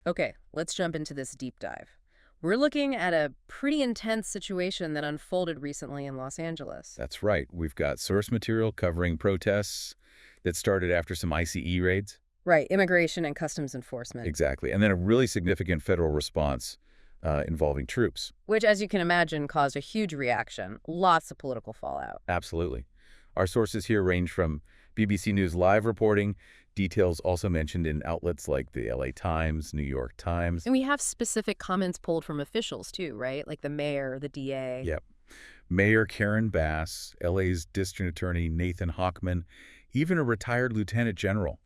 Okay, let's jump into this deep dive. We're looking at a pretty intense situation that unfolded recently in Los Angeles. That's right. We've got source material covering protests that started after some ICE raids. Right, immigration and customs enforcement, Exactly. And then a really significant federal response involving troops. which, as you can imagine, caused a huge reaction, lots of political fallout. Absolutely. Our sources here range from BBC News Live reporting, details also mentioned in outlets like the LA Times, New York Times. And we have specific comments pulled from officials, too, right? Like the mayor, the DA. Yep. Mayor Karen Bass, LA's District Attorney Nathan Hochman, even a retired lieutenant general.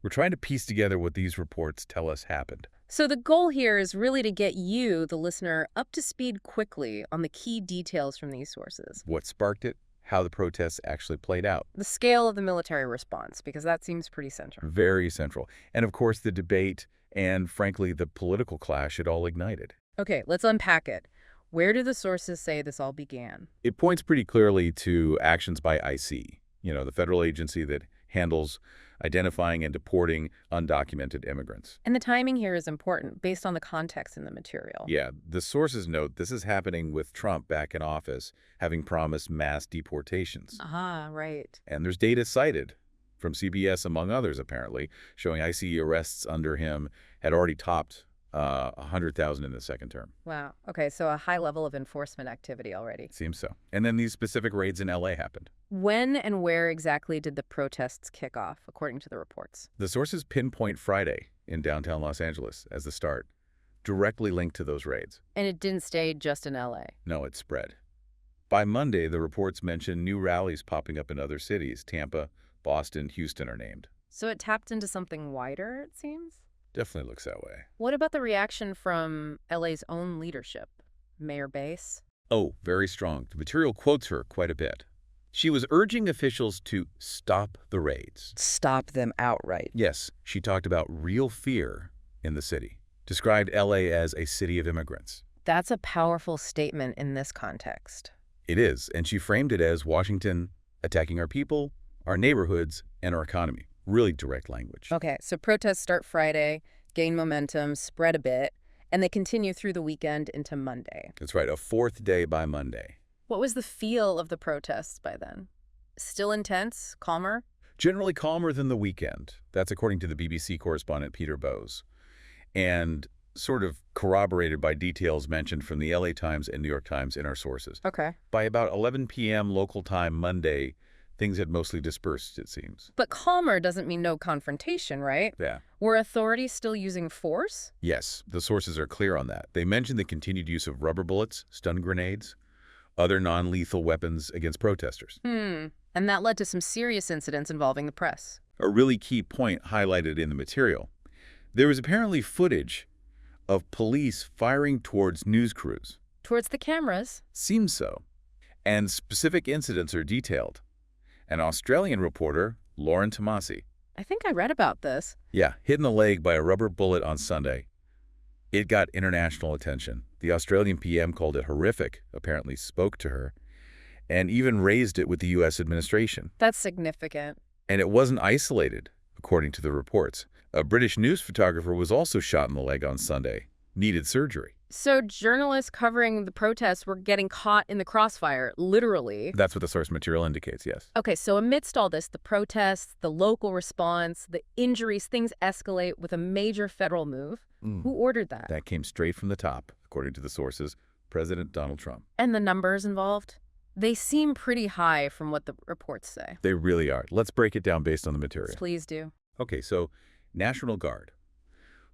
We're trying to piece together what these reports tell us happened. So the goal here is really to get you, the listener, up to speed quickly on the key details from these sources. What sparked it, how the protests actually played out. The scale of the military response, because that seems pretty central. Very central. And of course, the debate and, frankly, the political clash it all ignited. Okay, let's unpack it. Where do the sources say this all began? It points pretty clearly to actions by IC, the federal agency that handles identifying and deporting undocumented immigrants. And the timing here is important based on the context in the material. Yeah, the sources note this is happening with Trump back in office, having promised mass deportations. Ah, right. And there's data cited from CBS, among others, apparently, showing ICE arrests under him had already topped 100,000 in the second term. Wow. Okay, so a high level of enforcement activity already. Seems so. And then these specific raids in LA happened. When and where exactly did the protests kick off, according to the reports? The sources pinpoint Friday in downtown Los Angeles as the start, directly linked to those raids. And it didn't stay just in LA. No, it spread. By Monday, the reports mention new rallies popping up in other cities. Tampa, Boston, Houston are named. So it tapped into something wider, it seems? Definitely looks that way. What about the reaction from LA's own leadership? Mayor Bass? Oh, very strong. The material quotes her quite a bit. She was urging officials to stop the raids. Stop them outright. Yes, she talked about real fear in the city, described LA as a city of immigrants. That's a powerful statement in this context. It is, and she framed it as Washington attacking our people, our neighborhoods, and our economy. Really direct language. Okay, so protests start Friday, gain momentum, spread a bit, and they continue through the weekend into Monday. That's right, a fourth day by Monday. What was the feel of the protests by then? Still intense? Calmer? Generally calmer than the weekend. That's according to the BBC correspondent Peter Bowes. And sort of corroborated by details mentioned from the LA Times and New York Times in our sources. Okay. By about 11 p.m. local time Monday, things had mostly dispersed, it seems. But calmer doesn't mean no confrontation, right? Yeah. Were authorities still using force? Yes, the sources are clear on that. They mention the continued use of rubber bullets, stun grenades, other non-lethal weapons against protesters. And that led to some serious incidents involving the press. A really key point highlighted in the material. There was apparently footage of police firing towards news crews. Towards the cameras? Seems so. And specific incidents are detailed. An Australian reporter, Lauren Tomasi. I think I read about this. Yeah, hit in the leg by a rubber bullet on Sunday. It got international attention. The Australian PM called it horrific, apparently spoke to her, and even raised it with the U.S. administration. That's significant. And it wasn't isolated, according to the reports. A British news photographer was also shot in the leg on Sunday, needed surgery. So journalists covering the protests were getting caught in the crossfire, literally. That's what the source material indicates, yes. Okay, so amidst all this, the protests, the local response, the injuries, things escalate with a major federal move. Who ordered that? That came straight from the top, according to the sources, President Donald Trump. And the numbers involved? They seem pretty high from what the reports say. They really are. Let's break it down based on the material. Please do. Okay, so National Guard.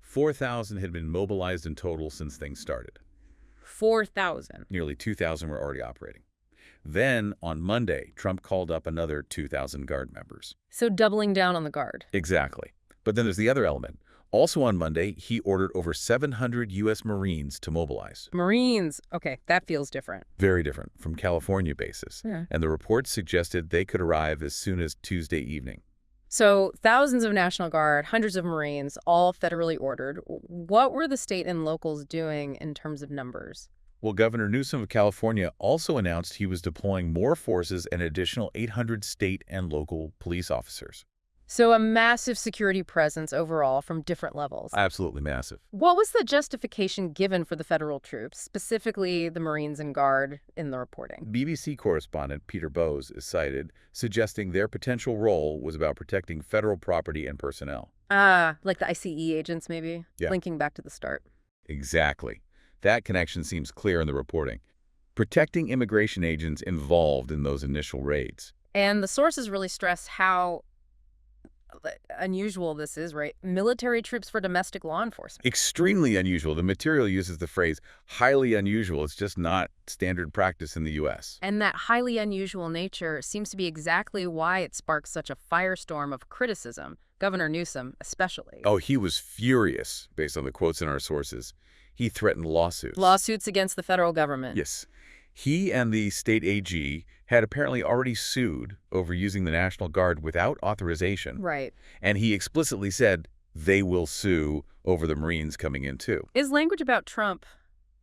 4,000 had been mobilized in total since things started. 4,000. Nearly 2,000 were already operating. Then, on Monday, Trump called up another 2,000 Guard members. So doubling down on the Guard. Exactly. But then there's the other element. Also on Monday, he ordered over 700 U.S. Marines to mobilize. Marines. Okay, that feels different. Very different from California bases. Yeah. And the reports suggested they could arrive as soon as Tuesday evening. So thousands of National Guard, hundreds of Marines, all federally ordered. What were the state and locals doing in terms of numbers? Well, Governor Newsom of California also announced he was deploying more forces and additional 800 state and local police officers. So a massive security presence overall from different levels. Absolutely massive. What was the justification given for the federal troops, specifically the Marines and Guard, in the reporting? BBC correspondent Peter Bowes is cited, suggesting their potential role was about protecting federal property and personnel. Ah, like the ICE agents, maybe? Yeah. Linking back to the start. Exactly. That connection seems clear in the reporting. Protecting immigration agents involved in those initial raids. And the sources really stress how unusual this is, right? Military troops for domestic law enforcement. Extremely unusual. The material uses the phrase highly unusual. It's just not standard practice in the U.S. And that highly unusual nature seems to be exactly why it sparks such a firestorm of criticism, Governor Newsom especially. Oh, he was furious, based on the quotes in our sources. He threatened lawsuits. Lawsuits against the federal government. Yes. He and the state AG had apparently already sued over using the National Guard without authorization. Right. And he explicitly said they will sue over the Marines coming in too. Is language about Trump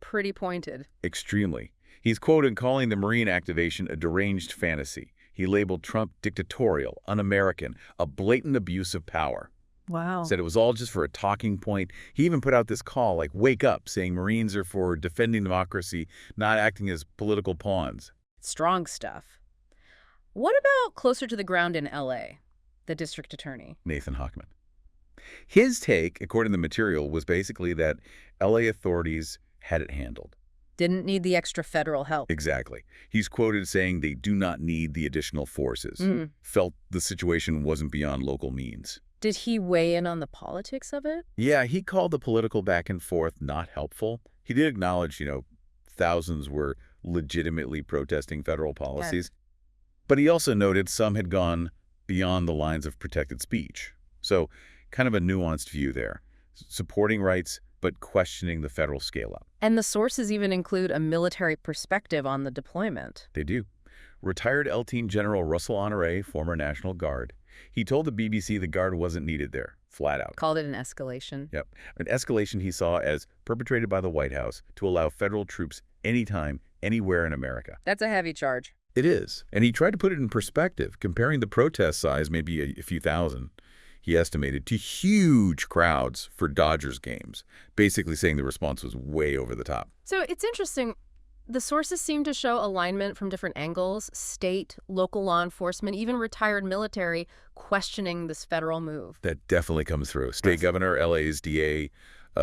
pretty pointed? Extremely. He's quoted calling the Marine activation a deranged fantasy. He labeled Trump dictatorial, un-American, a blatant abuse of power. Wow. Said it was all just for a talking point. He even put out this call, like, wake up, saying Marines are for defending democracy, not acting as political pawns. Strong stuff. What about closer to the ground in L.A., the district attorney? Nathan Hochman. His take, according to the material, was basically that L.A. authorities had it handled. Didn't need the extra federal help. Exactly. He's quoted saying they do not need the additional forces. Felt the situation wasn't beyond local means. Did he weigh in on the politics of it? Yeah, he called the political back and forth not helpful. He did acknowledge, thousands were legitimately protesting federal policies. But he also noted some had gone beyond the lines of protected speech. So kind of a nuanced view there. Supporting rights, but questioning the federal scale-up. And the sources even include a military perspective on the deployment. They do. Retired L-Team General Russell Honore, former National Guard, he told the BBC the Guard wasn't needed there, flat out. Called it an escalation. Yep. An escalation he saw as perpetrated by the White House to allow federal troops anytime, anywhere in America. That's a heavy charge. It is. And he tried to put it in perspective, comparing the protest size, maybe a few thousand, he estimated, to huge crowds for Dodgers games, basically saying the response was way over the top. So it's interesting. The sources seem to show alignment from different angles: state, local law enforcement, even retired military questioning this federal move. That definitely comes through. State governor, LA's DA,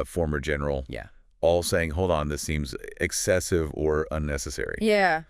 former general. Yeah. All saying, hold on, this seems excessive or unnecessary. Yeah.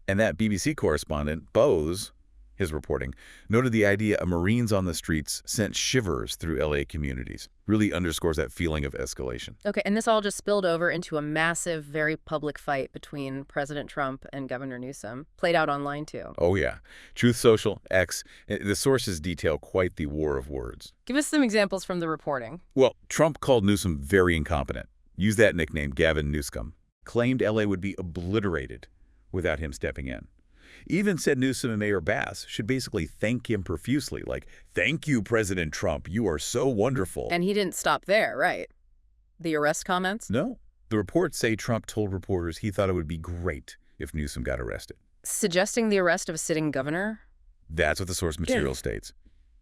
And that BBC correspondent, Bowes, his reporting, noted the idea of Marines on the streets sent shivers through LA communities. Really underscores that feeling of escalation. Okay, and this all just spilled over into a massive, very public fight between President Trump and Governor Newsom. Played out online, too. Oh, yeah. Truth Social, X, the sources detail quite the war of words. Give us some examples from the reporting. Well, Trump called Newsom very incompetent. Used that nickname, Gavin Newsom. Claimed LA would be obliterated without him stepping in. Even said Newsom and Mayor Bass should basically thank him profusely, like, thank you, President Trump, you are so wonderful. And he didn't stop there, right? The arrest comments? No. The reports say Trump told reporters he thought it would be great if Newsom got arrested. Suggesting the arrest of a sitting governor? That's what the source material states.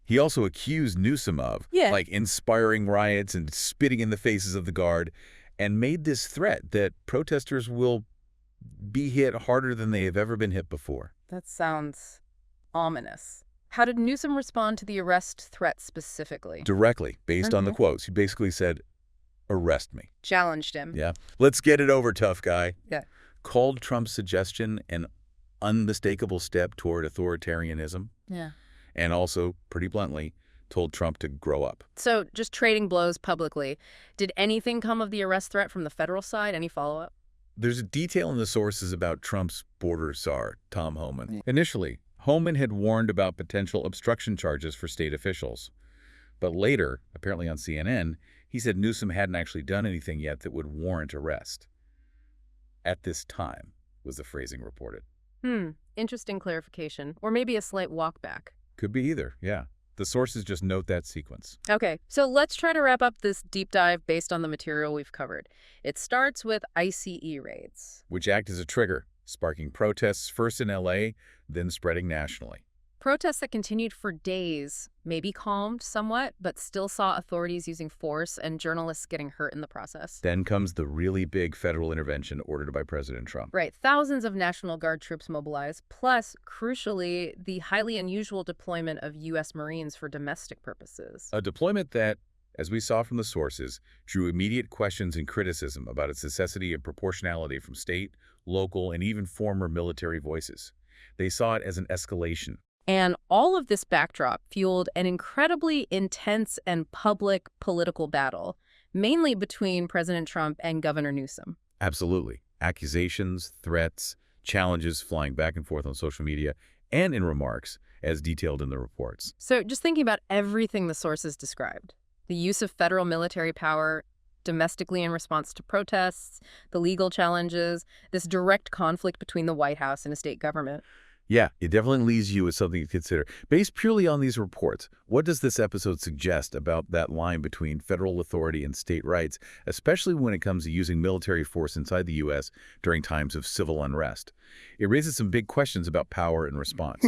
He also accused Newsom of, like, inspiring riots and spitting in the faces of the Guard, and made this threat that protesters will be hit harder than they have ever been hit before. That sounds ominous. How did Newsom respond to the arrest threat specifically? Directly, based on the quotes. He basically said, arrest me. Challenged him. Yeah. Let's get it over, tough guy. Yeah. Called Trump's suggestion an unmistakable step toward authoritarianism. Yeah. And also, pretty bluntly, told Trump to grow up. So just trading blows publicly. Did anything come of the arrest threat from the federal side? Any follow-up? There's a detail in the sources about Trump's border czar, Tom Homan. Initially, Homan had warned about potential obstruction charges for state officials. But later, apparently on CNN, he said Newsom hadn't actually done anything yet that would warrant arrest. At this time, was the phrasing reported. Interesting clarification. Or maybe a slight walk back. Could be either, yeah. The sources just note that sequence. Okay, so let's try to wrap up this deep dive based on the material we've covered. It starts with ICE raids, which act as a trigger, sparking protests first in LA, then spreading nationally. Protests that continued for days, maybe calmed somewhat, but still saw authorities using force and journalists getting hurt in the process. Then comes the really big federal intervention ordered by President Trump. Right, thousands of National Guard troops mobilized, plus, crucially, the highly unusual deployment of U.S. Marines for domestic purposes. A deployment that, as we saw from the sources, drew immediate questions and criticism about its necessity and proportionality from state, local, and even former military voices. They saw it as an escalation. And all of this backdrop fueled an incredibly intense and public political battle, mainly between President Trump and Governor Newsom. Absolutely. Accusations, threats, challenges flying back and forth on social media and in remarks, as detailed in the reports. So just thinking about everything the sources described, the use of federal military power domestically in response to protests, the legal challenges, this direct conflict between the White House and a state government. Yeah, it definitely leaves you with something to consider. Based purely on these reports, what does this episode suggest about that line between federal authority and state rights, especially when it comes to using military force inside the U.S. during times of civil unrest? It raises some big questions about power and response.